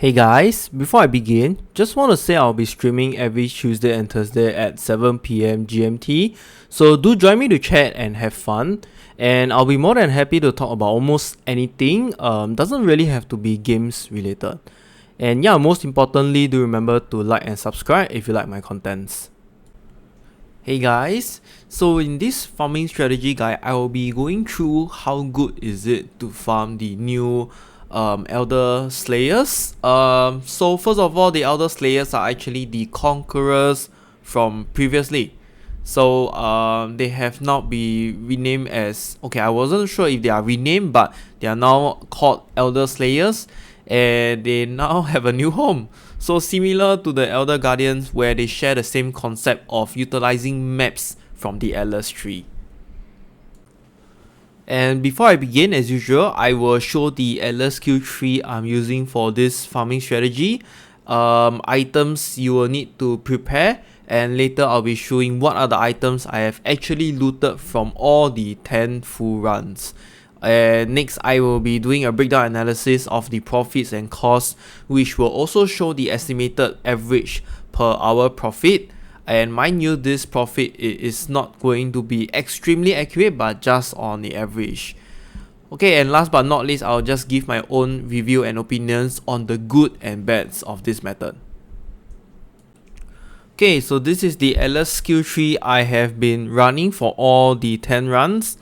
Hey guys, before I begin, just want to say I'll be streaming every Tuesday and Thursday at 7 PM GMT, so do join me to chat and have fun, and I'll be more than happy to talk about almost anything, doesn't really have to be games related. And yeah, most importantly, do remember to like and subscribe if you like my contents. Hey guys, so in this farming strategy guide, I will be going through how good is it to farm the new Elderslayers. So first of all, the Elderslayers are actually the conquerors from previously. So they have now been renamed as, okay, I wasn't sure if they are renamed, but they are now called Elderslayers, and they now have a new home. So similar to the Elder Guardians, where they share the same concept of utilizing maps from the Atlas tree. And before I begin, as usual, I will show the Atlas skill tree I'm using for this farming strategy. Items you will need to prepare, and later I'll be showing what are the items I have actually looted from all the 10 full runs. And next, I will be doing a breakdown analysis of the profits and costs, which will also show the estimated average per hour profit. And mind you, this profit is not going to be extremely accurate, but just on the average. Okay, and last but not least, I'll just give my own review and opinions on the good and bads of this method. Okay, so this is the Atlas skill tree I have been running for all the 10 runs.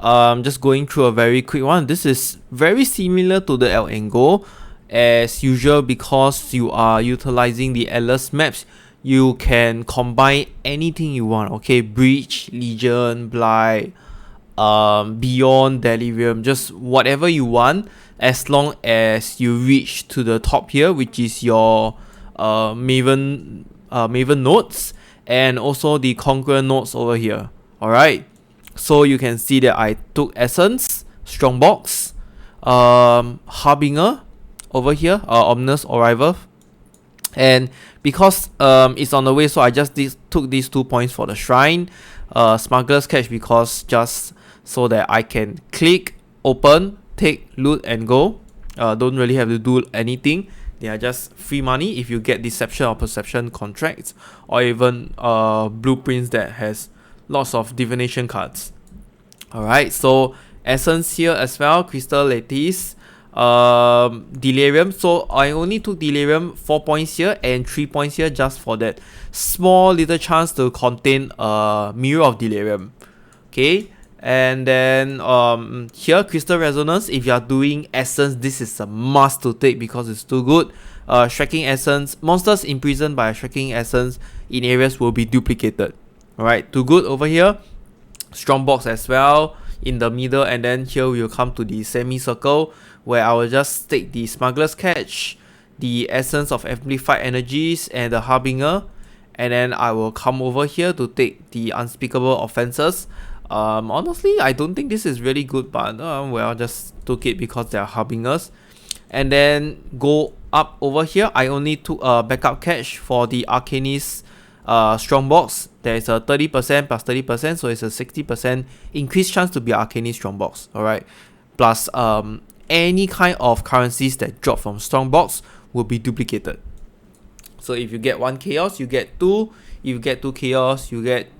Just going through a very quick one. This is very similar to the El Engo. As usual, because you are utilizing the Atlas maps, you can combine anything you want. Okay, Breach, Legion, Blight, Beyond, Delirium, just whatever you want, as long as you reach to the top here, which is your Maven nodes, and also the Conqueror nodes over here. Alright, so you can see that I took Essence, Strongbox, Harbinger over here, Ominous Arrival, and because it's on the way, so I just took these 2 points for the Shrine. Smuggler's Catch, because just so that I can click, open, take, loot and go. Don't really have to do anything. They are just free money if you get Deception or Perception contracts, or even blueprints that has lots of divination cards. Alright, so Essence here as well, Crystal Lattice, Delirium. So I only took Delirium 4 points here and 3 points here, just for that small little chance to contain a Mirror of Delirium. Okay, and then here Crystal Resonance. If you are doing Essence, this is a must to take because it's too good. Striking Essence, monsters imprisoned by a Striking Essence in areas will be duplicated. Alright, too good over here. Strongbox as well in the middle, and then here we will come to the semicircle, where I will just take the Smuggler's Catch, the Essence of Amplified Energies, and the Harbinger, and then I will come over here to take the Unspeakable Offenses. Honestly, I don't think this is really good, but well, I just took it because they are Harbingers. And then go up over here, I only took a backup catch for the Arcanist Strongbox. There is a 30% plus 30%, so it's a 60% increased chance to be Arcanist Strongbox. Alright, plus any kind of currencies that drop from Strongbox will be duplicated. So if you get 1 Chaos, you get 2. If you get 2 Chaos, you get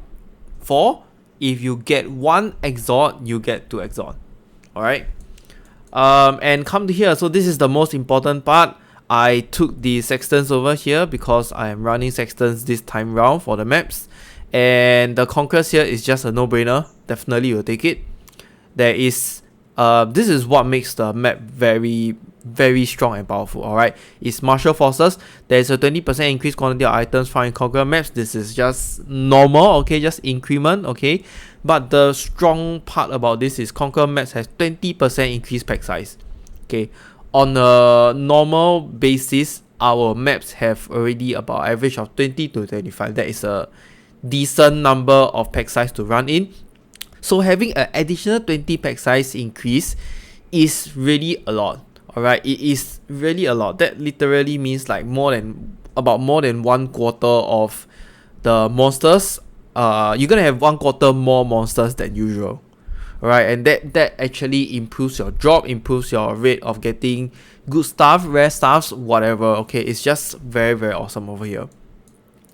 4. If you get 1 Exalt, you get 2 Exalt. Alright. And come to here. So this is the most important part. I took the Sextants over here because I am running Sextants this time round for the maps. And the Conquerors here is just a no-brainer. Definitely you'll take it. There is this is what makes the map very, very strong and powerful. Alright, it's Martial Forces. There is a 20% increased quantity of items found in Conqueror maps. This is just normal, okay, just increment, okay. But the strong part about this is Conqueror maps has 20% increased pack size. Okay, on a normal basis, our maps have already about average of 20 to 25. That is a decent number of pack size to run in. So having an additional 20 pack size increase is really a lot. Alright, it is really a lot. That literally means like more than 1/4 of the monsters. You're gonna have 1/4 more monsters than usual. Alright, and that actually improves your drop, improves your rate of getting good stuff, rare stuffs, whatever. Okay, it's just very, very awesome over here.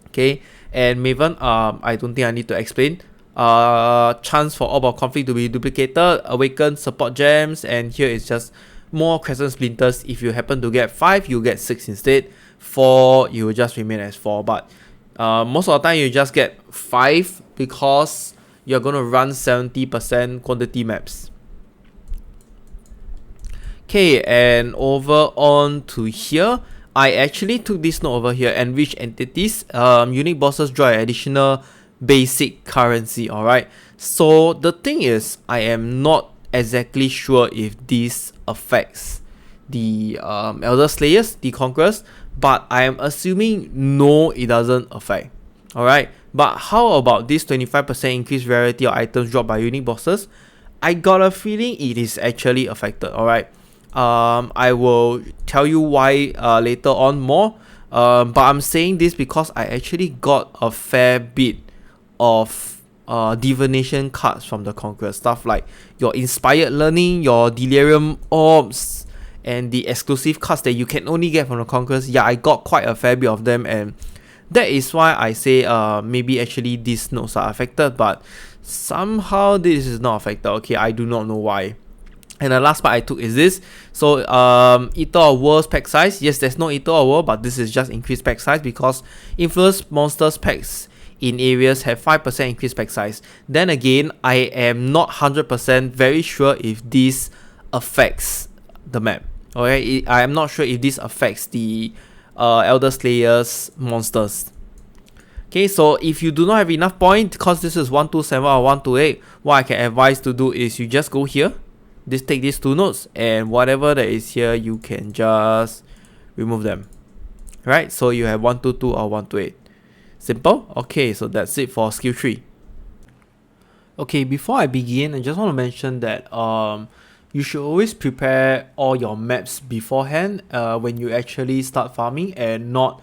Okay, and Maven, I don't think I need to explain. Chance for Orb of Conflict to be duplicated, awaken support gems, and here it's just more crescent splinters. If you happen to get 5, you get 6 instead. 4, you will just remain as 4, but most of the time you just get 5 because you're going to run 70% quantity maps. Okay, and over on to here, I actually took this note over here, enrich entities. Unique bosses draw an additional basic currency. Alright, so the thing is, I am not exactly sure if this affects the Elderslayers, the Conquerors, but I am assuming no, it doesn't affect. Alright, but how about this 25% increased rarity of items dropped by unique bosses? I got a feeling it is actually affected. Alright, I will tell you why later on more, but I'm saying this because I actually got a fair bit of divination cards from the Conqueror, stuff like your inspired learning, your delirium orbs, and the exclusive cards that you can only get from the Conquerors. Yeah, I got quite a fair bit of them, and that is why I say maybe actually these nodes are affected, but somehow this is not affected. Okay, I do not know why. And the last part I took is this. So Eater of Worlds pack size. Yes, there's no Eater of World, but this is just increased pack size because influence monsters packs in areas have 5% increased pack size. Then again, I am not 100% very sure if this affects the map. Okay, I am not sure if this affects the Elderslayers monsters. Okay, so if you do not have enough points, because this is 127 or 128, what I can advise to do is you just go here, take these 2 nodes, and whatever that is here, you can just remove them. Right, so you have 122 or 128. Simple. Okay, so that's it for skill 3. Okay, before I begin, I just want to mention that you should always prepare all your maps beforehand when you actually start farming, and not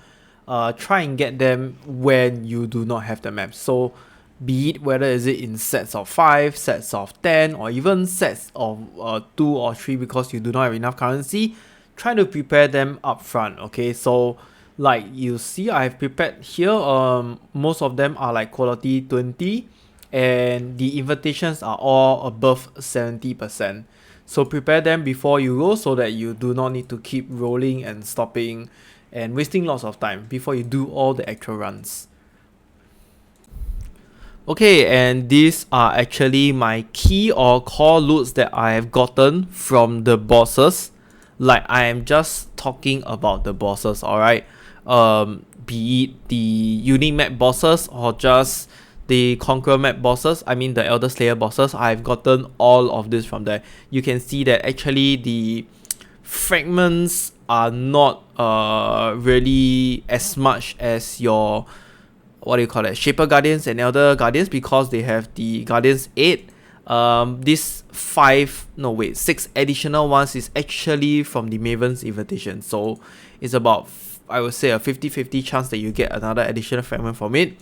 try and get them when you do not have the maps. So be it whether is it in sets of 5, sets of 10, or even sets of 2 or 3 because you do not have enough currency, try to prepare them up front. Okay, so like you see, I've prepared here, most of them are like quality 20, and the invitations are all above 70%. So prepare them before you go so that you do not need to keep rolling and stopping and wasting lots of time before you do all the actual runs. Okay, and these are actually my key or core loots that I have gotten from the bosses. Like, I am just talking about the bosses, alright? Be it the unique map bosses or just the Conqueror map bosses, I mean the Elderslayer bosses, I've gotten all of this from there. You can see that actually the fragments are not really as much as your, what do you call it, Shaper Guardians and Elder Guardians, because they have the Guardians 8. This 6 additional ones is actually from the Maven's invitation, so it's about, I would say, a 50-50 chance that you get another additional fragment from it.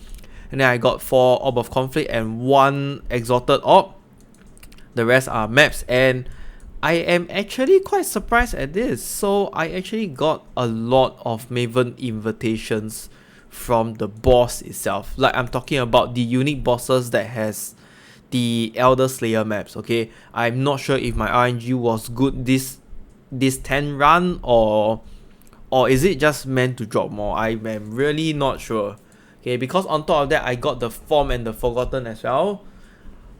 And then I got 4 Orb of Conflict and 1 Exalted Orb. The rest are maps, and I am actually quite surprised at this. So I actually got a lot of Maven invitations from the boss itself. Like, I'm talking about the unique bosses that has the Elderslayer maps. Okay, I'm not sure if my RNG was good this 10 run, or is it just meant to drop more. I am really not sure. Okay, because on top of that, I got the Form and the Forgotten as well.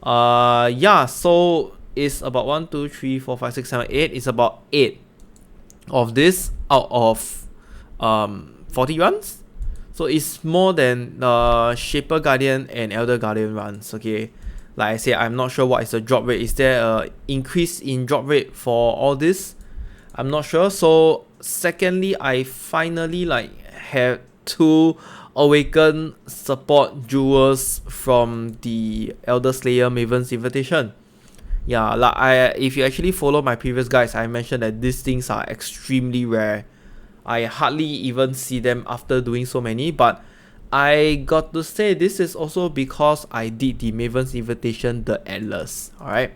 Yeah, so it's about 1, 2, 3, 4, 5, 6, 7, 8. It's about 8 of this out of 40 runs. So it's more than Shaper Guardian and Elder Guardian runs. Okay, like I said, I'm not sure what is the drop rate. Is there a increase in drop rate for all this? I'm not sure. So secondly, I finally had 2 Awaken support jewels from the Elderslayer Maven's invitation. Yeah, like if you actually follow my previous guides, I mentioned that these things are extremely rare. I hardly even see them after doing so many, but I got to say this is also because I did the Maven's invitation, the Endless. Alright,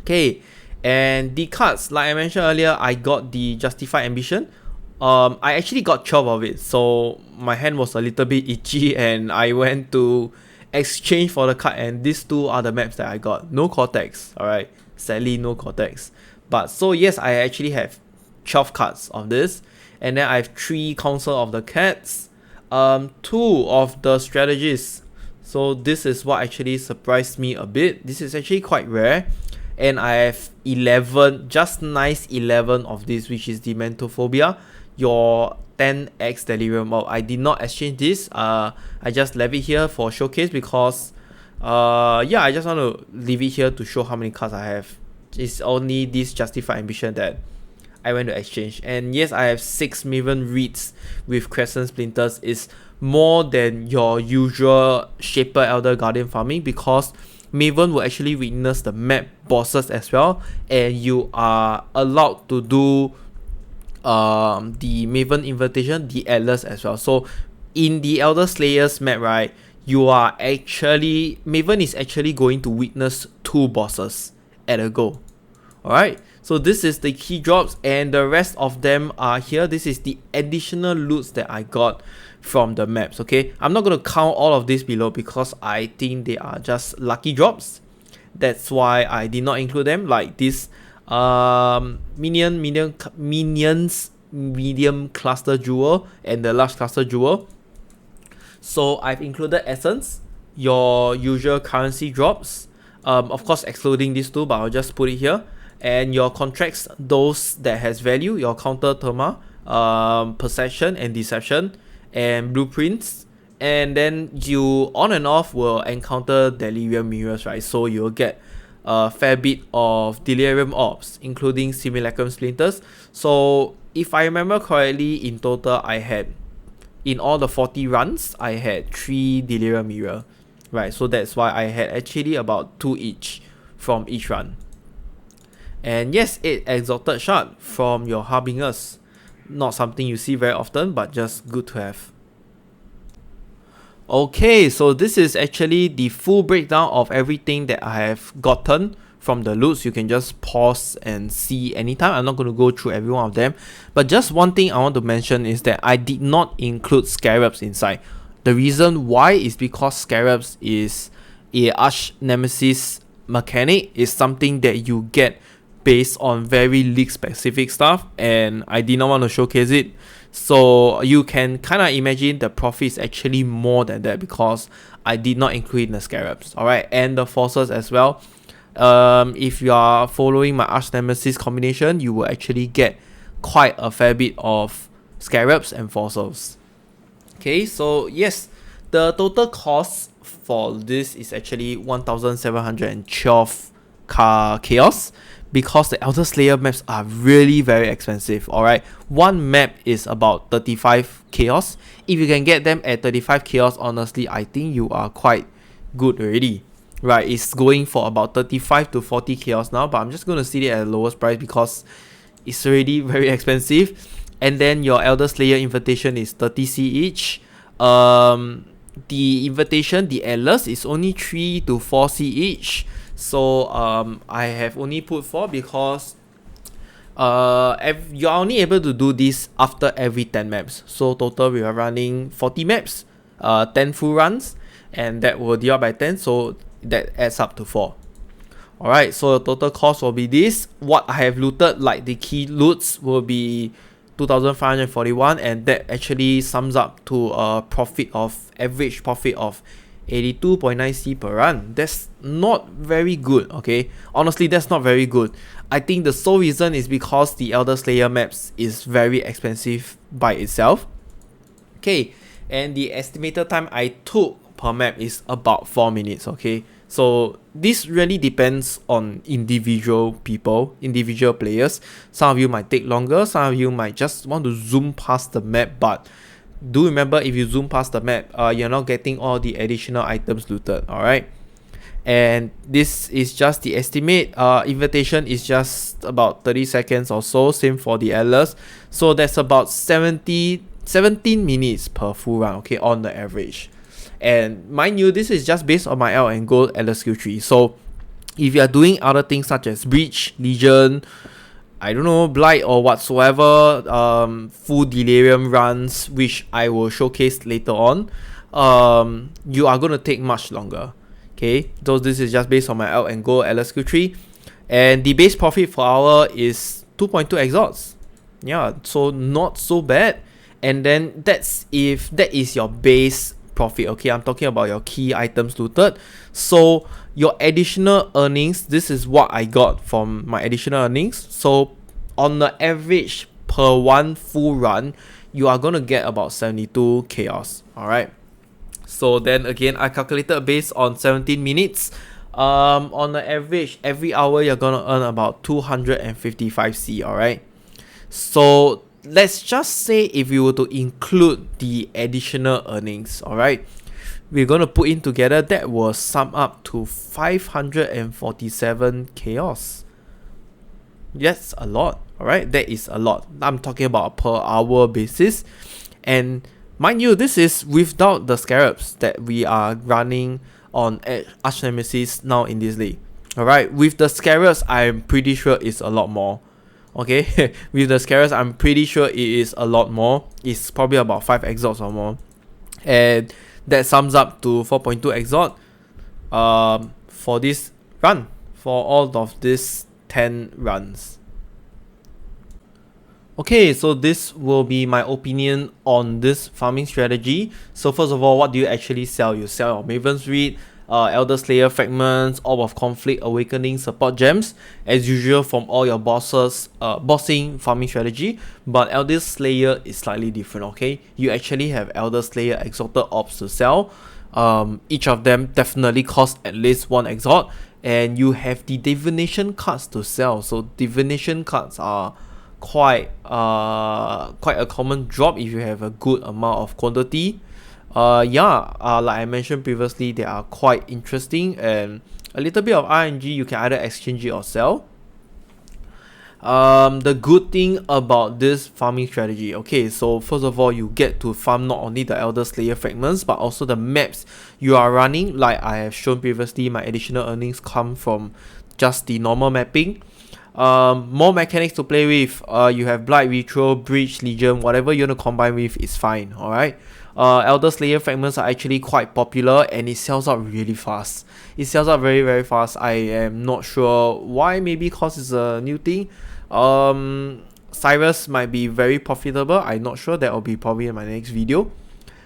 Okay, and the cards, like I mentioned earlier, I got the Justified Ambition. I actually got 12 of it, so my hand was a little bit itchy and I went to exchange for the card, and these two are the maps that I got. No Cortex, alright, sadly no Cortex. But so yes, I actually have 12 cards of this, and then I have 3 Council of the Cats, 2 of the Strategists. So this is what actually surprised me a bit. This is actually quite rare. And I have 11, just nice 11 of this, which is the Mentophobia, your 10x Delirium Orb. I did not exchange this. I just left it here for showcase because yeah, I just want to leave it here to show how many cards I have. It's only this Justified Ambition that I went to exchange. And yes, I have 6 Maven Reeds with Crescent Splinters. Is more than your usual Shaper Elder Guardian farming, because Maven will actually witness the map bosses as well, and you are allowed to do the Maven Invitation, the Atlas as well. So in the Elderslayers map, right, you are actually, Maven is actually going to witness 2 bosses at a go. Alright, so this is the key drops, and the rest of them are here. This is the additional loots that I got from the maps. Okay, I'm not going to count all of this below because I think they are just lucky drops. That's why I did not include them, like this minions medium cluster jewel and the large cluster jewel. So I've included essence, your usual currency drops, of course excluding these two, but I'll just put it here. And your contracts, those that has value, your counter therma, perception and deception, and blueprints. And then you on and off will encounter delirium mirrors, right? So you'll get a fair bit of delirium orbs, including simulacrum splinters. So if I remember correctly, in total I had, in all the 40 runs, I had 3 delirium mirror, right? So that's why I had actually about 2 each from each run. And yes, 8 exalted shard from your harbingers. Not something you see very often, but just good to have. Okay, so this is actually the full breakdown of everything that I have gotten from the loots. You can just pause and see anytime. I'm not going to go through every one of them, but just one thing I want to mention is that I did not include scarabs inside. The reason why is because scarabs is a arch nemesis mechanic, is something that you get based on very league specific stuff, and I did not want to showcase it. So you can kind of imagine the profit is actually more than that because I did not include the scarabs. Alright, and the forces as well. If you are following my arch nemesis combination, you will actually get quite a fair bit of scarabs and fossils. Okay, so yes, the total cost for this is actually 1,712 chaos, because the Elderslayer maps are really very expensive. Alright, one map is about 35 chaos. If you can get them at 35 chaos, honestly, I think you are quite good already. Right, it's going for about 35 to 40 chaos now, but I'm just going to see it at the lowest price because it's already very expensive. And then your Elderslayer invitation is 30c each. The invitation, the Atlas, is only 3 to 4c each. So I have only put 4 because you're only able to do this after every 10 maps. So total we are running 40 maps, 10 full runs, and that will divide by 10, so that adds up to 4. Alright, so the total cost will be this. What I have looted, like the key loots, will be 2,541, and that actually sums up to a profit of, average profit of 82.9c per run. That's not very good, okay? Honestly, that's not very good. I think the sole reason is because the Elderslayer maps is very expensive by itself. Okay, and the estimated time I took per map is about 4 minutes, okay? So this really depends on individual people, individual players. Some of you might take longer, some of you might just want to zoom past the map, but do remember, if you zoom past the map, you're not getting all the additional items looted. Alright, and this is just the estimate. Invitation is just about 30 seconds or so, same for the Atlas, so that's about 17 minutes per full run, okay, on the average. And mind you, this is just based on my L and Gold Atlas skill tree, so If you are doing other things such as Breach, Legion, I don't know, Blight or whatsoever, full Delirium runs, which I will showcase later on, you are going to take much longer. Okay, so this is just based on my out and go LSQ3, and the base profit per hour is 2.2 exalts. Yeah, so not so bad. And then that's if that is your base profit. Okay, I'm talking about your key items looted. So your additional earnings, this is what I got from my additional earnings. So on the average per one full run, you are gonna get about 72 chaos. Alright, so then again, I calculated based on 17 minutes. On the average, every hour you're gonna earn about 255 C. Alright, so let's just say if you were to include the additional earnings, alright, we're going to put in together, that will sum up to 547 chaos. That's a lot, alright, that is a lot. I'm talking about a per hour basis, and mind you, this is without the scarabs that we are running on Arch Nemesis now in this league. Alright, with the scarabs, I'm pretty sure it's a lot more. Okay, with the scarabs, I'm pretty sure it is a lot more. It's probably about 5 exalts or more, and that sums up to 4.2 exalt for this run, for all of these 10 runs. Okay, so this will be my opinion on this farming strategy. So first of all, what do you actually sell? You sell your Maven's Reed, Elderslayer fragments, Orb of Conflict, Awakening, support gems, as usual from all your bossing farming strategy. But Elderslayer is slightly different. Okay, you actually have Elderslayer exalted orbs to sell. Each of them definitely cost at least 1 exalt, and you have the divination cards to sell. So divination cards are quite a common drop if you have a good amount of quantity. Like I mentioned previously, they are quite interesting, and a little bit of RNG, you can either exchange it or sell. The good thing about this farming strategy, okay, so first of all, you get to farm not only the Elderslayer fragments but also the maps you are running. Like I have shown previously, my additional earnings come from just the normal mapping. More mechanics to play with. You have Blight, Retro, Breach, Legion, whatever you want to combine with is fine. Alright, Elderslayer fragments are actually quite popular, and it sells out really fast. It sells out very, very fast. I am not sure why. Maybe because it's a new thing. Cyrus might be very profitable. I'm not sure. That will be probably in my next video.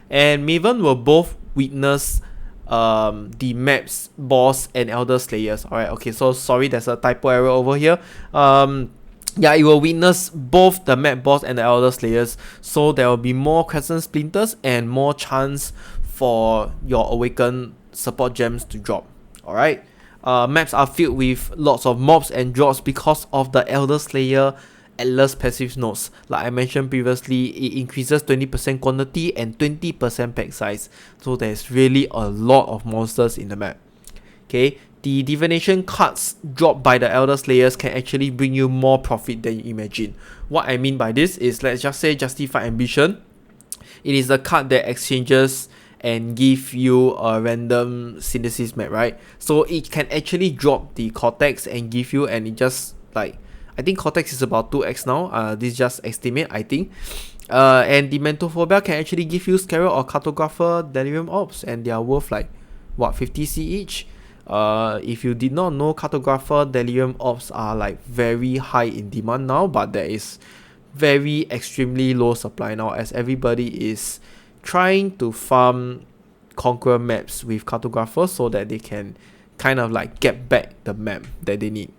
And Maven will both witness the maps boss and Elderslayers. Alright, okay, so sorry, there's a typo error over here. Yeah, it will witness both the map boss and the Elderslayers, so there will be more Crescent Splinters and more chance for your Awakened support gems to drop. Alright, maps are filled with lots of mobs and drops because of the Elderslayer Atlas passive nodes. Like I mentioned previously, it increases 20% quantity and 20% pack size, so there's really a lot of monsters in the map. Okay, the divination cards dropped by the Elderslayers can actually bring you more profit than you imagine. What I mean by this is, let's just say Justified Ambition. It is the card that exchanges and give you a random synthesis map, right? So it can actually drop the Cortex and give you, and it just like, I think Cortex is about 2x now. This is just estimate, I think. And the Mentophobia can actually give you Scarab or Cartographer Delirium Orbs, and they are worth like, what, 50C each? If you did not know, Cartographer Delirium Orbs are like very high in demand now, but there is very extremely low supply now, as everybody is trying to farm Conqueror maps with Cartographer so that they can kind of like get back the map that they need.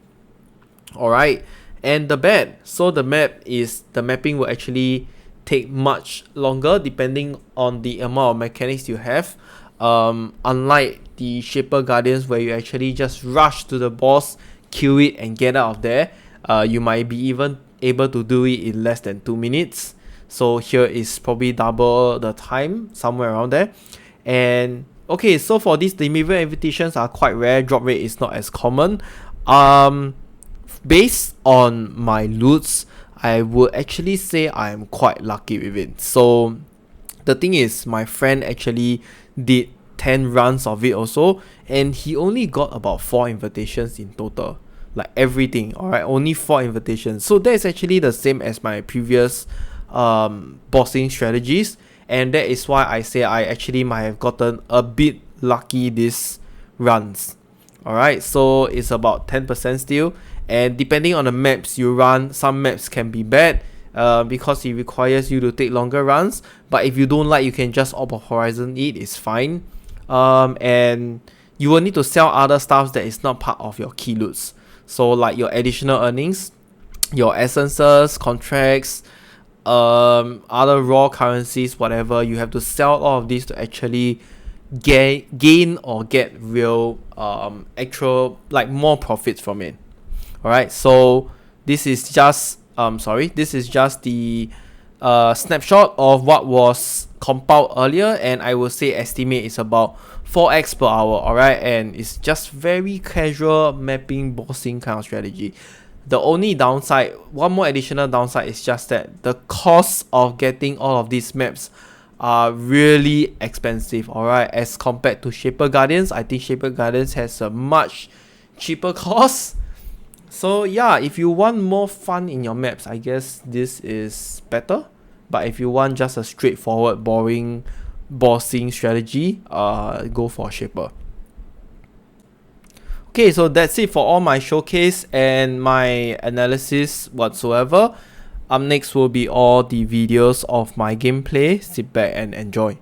Alright, and the bad, so the mapping will actually take much longer depending on the amount of mechanics you have. Unlike the Shaper Guardians, where you actually just rush to the boss, kill it and get out of there, you might be even able to do it in less than 2 minutes. So here is probably double the time, somewhere around there. And okay, so for this, the Maven invitations are quite rare. Drop rate is not as common. Based on my loots, I would actually say I am quite lucky with it. So the thing is, my friend actually did 10 runs of it also, and he only got about 4 invitations in total, like everything. All right, only 4 invitations. So that is actually the same as my previous bossing strategies, and that is why I say I actually might have gotten a bit lucky this runs. Alright, so it's about 10% still, and depending on the maps you run, some maps can be bad because it requires you to take longer runs, but if you don't like, you can just opt of Horizon it, it's fine. And you will need to sell other stuff that is not part of your key loots, so like your additional earnings, your essences, contracts, other raw currencies, whatever. You have to sell all of these to actually gain or get real actual, like, more profits from it. All right, so this is just the snapshot of what was compiled earlier, and I will say estimate is about 4x per hour. All right, and it's just very casual mapping bossing kind of strategy. The only downside, one more additional downside, is just that the cost of getting all of these maps are really expensive. Alright, as compared to Shaper Guardians, I think Shaper Guardians has a much cheaper cost. So yeah, if you want more fun in your maps, I guess this is better. But if you want just a straightforward, boring bossing strategy, go for Shaper. Okay, so that's it for all my showcase and my analysis whatsoever. Up next will be all the videos of my gameplay. Sit back and enjoy.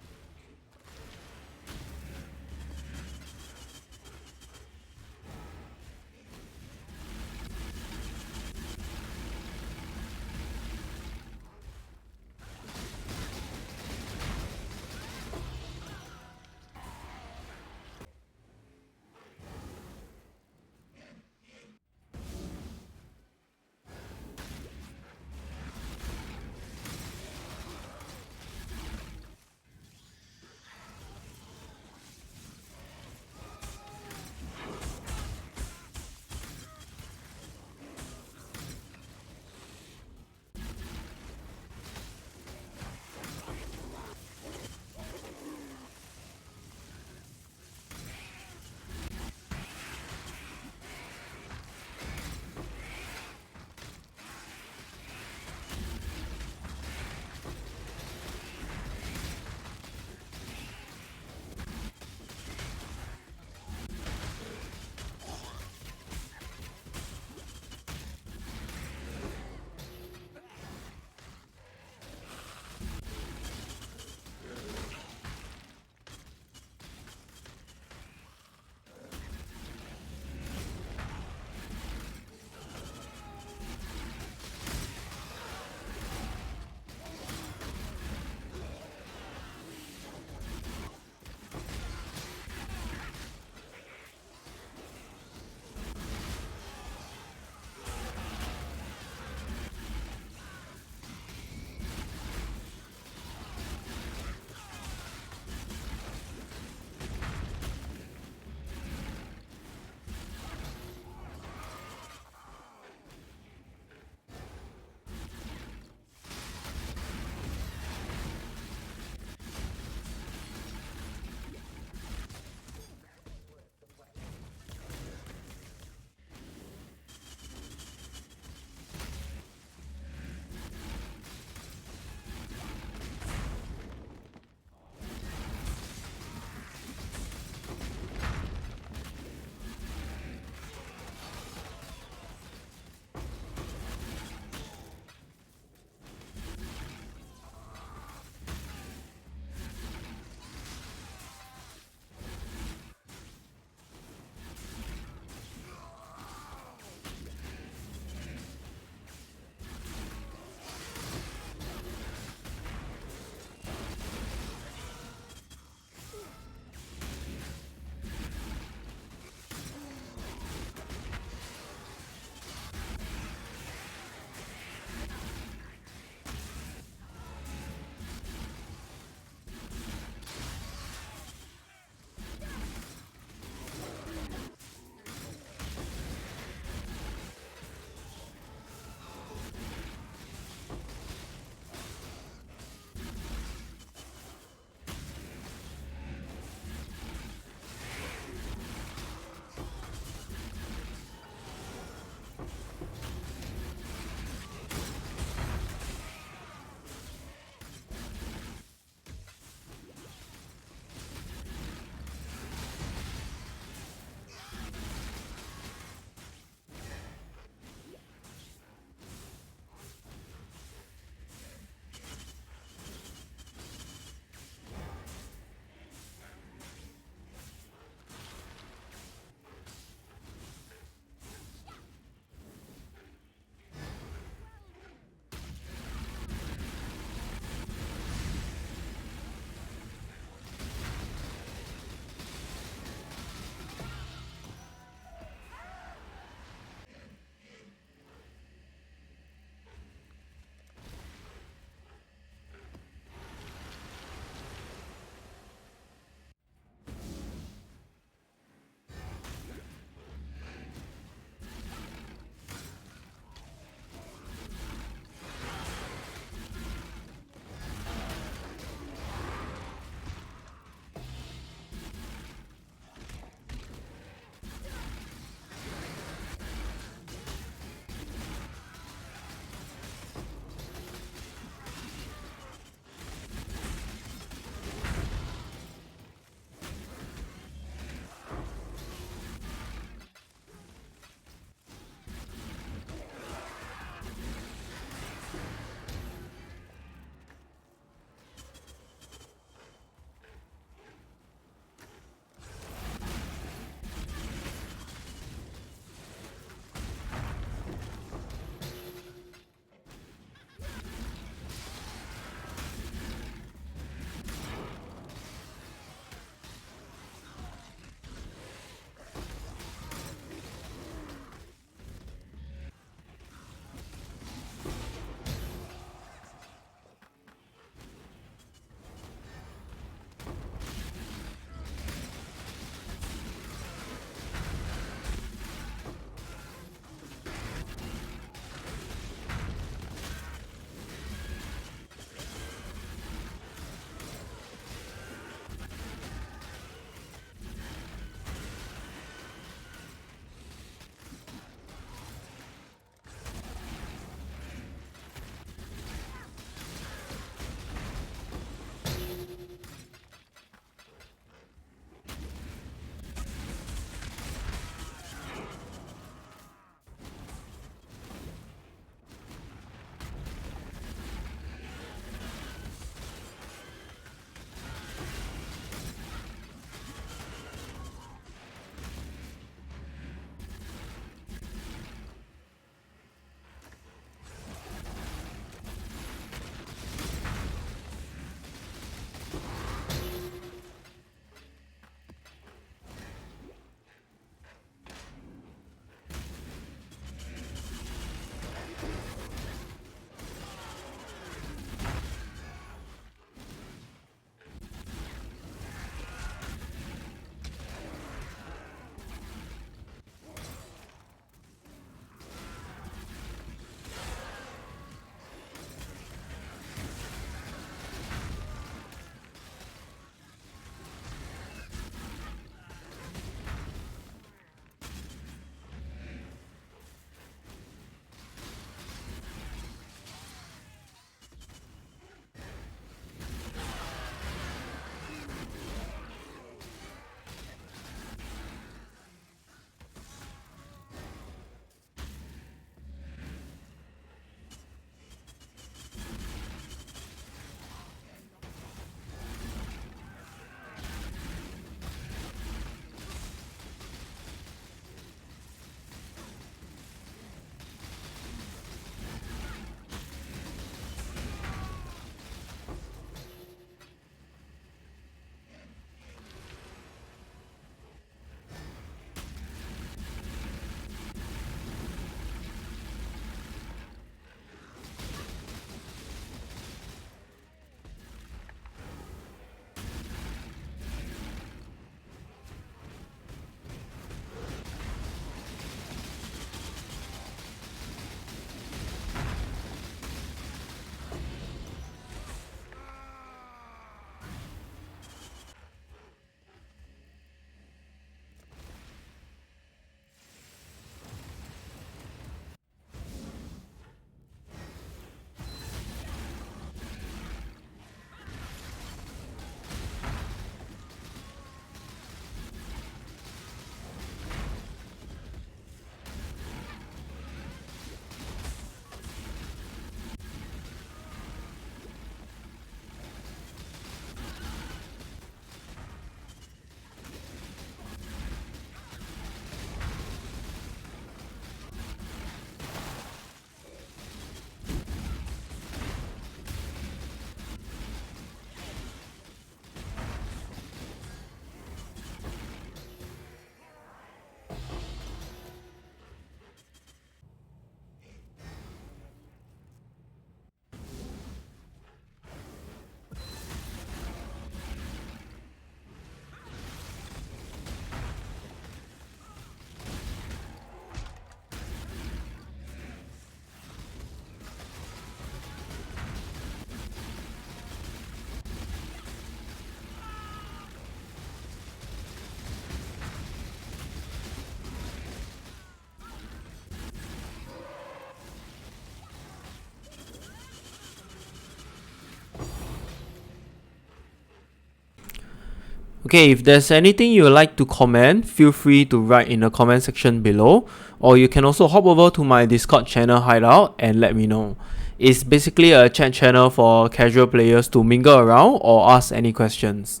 Okay, if there's anything you would like to comment, feel free to write in the comment section below, or you can also hop over to my Discord channel hideout and let me know. It's basically a chat channel for casual players to mingle around or ask any questions.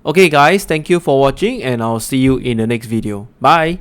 Okay guys, thank you for watching and I'll see you in the next video. Bye!